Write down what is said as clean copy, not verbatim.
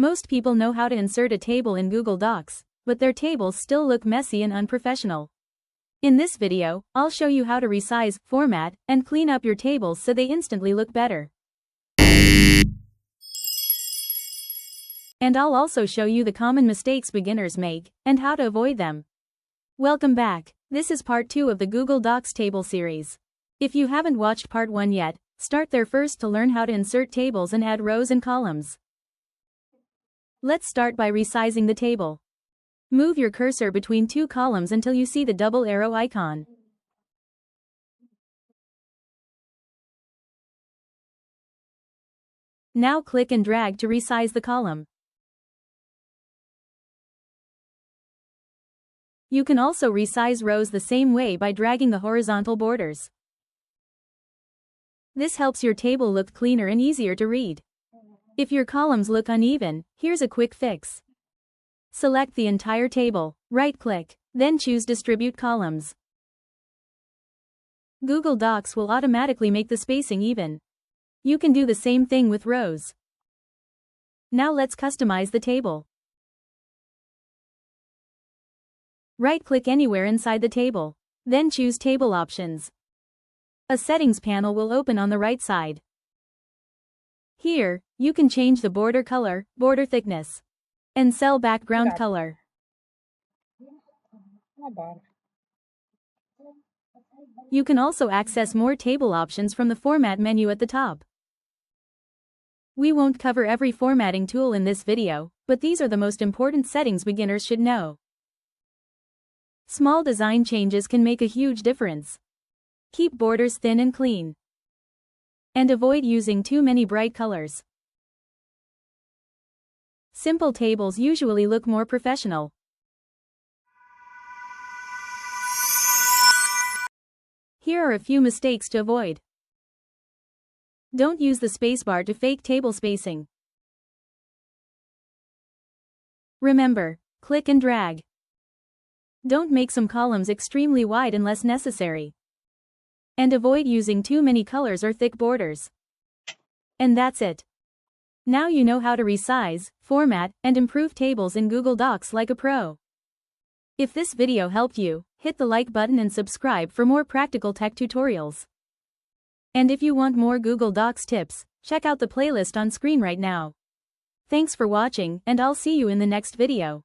Most people know how to insert a table in Google Docs, but their tables still look messy and unprofessional. In this video, I'll show you how to resize, format, and clean up your tables so they instantly look better. And I'll also show you the common mistakes beginners make, and how to avoid them. Welcome back. This is part 2 of the Google Docs table series. If you haven't watched part 1 yet, start there first to learn how to insert tables and add rows and columns. Let's start by resizing the table. Move your cursor between two columns until you see the double arrow icon. Now click and drag to resize the column. You can also resize rows the same way by dragging the horizontal borders. This helps your table look cleaner and easier to read. If your columns look uneven, here's a quick fix. Select the entire table, right-click, then choose Distribute Columns. Google Docs will automatically make the spacing even. You can do the same thing with rows. Now let's customize the table. Right-click anywhere inside the table, then choose Table Options. A settings panel will open on the right side. Here, you can change the border color, border thickness, and cell background color. You can also access more table options from the Format menu at the top. We won't cover every formatting tool in this video, but these are the most important settings beginners should know. Small design changes can make a huge difference. Keep borders thin and clean. And avoid using too many bright colors. Simple tables usually look more professional. Here are a few mistakes to avoid. Don't use the spacebar to fake table spacing. Remember, click and drag. Don't make some columns extremely wide unless necessary. And avoid using too many colors or thick borders. And that's it. Now you know how to resize, format, and improve tables in Google Docs like a pro. If this video helped you, hit the like button and subscribe for more practical tech tutorials. And if you want more Google Docs tips, check out the playlist on screen right now. Thanks for watching, and I'll see you in the next video.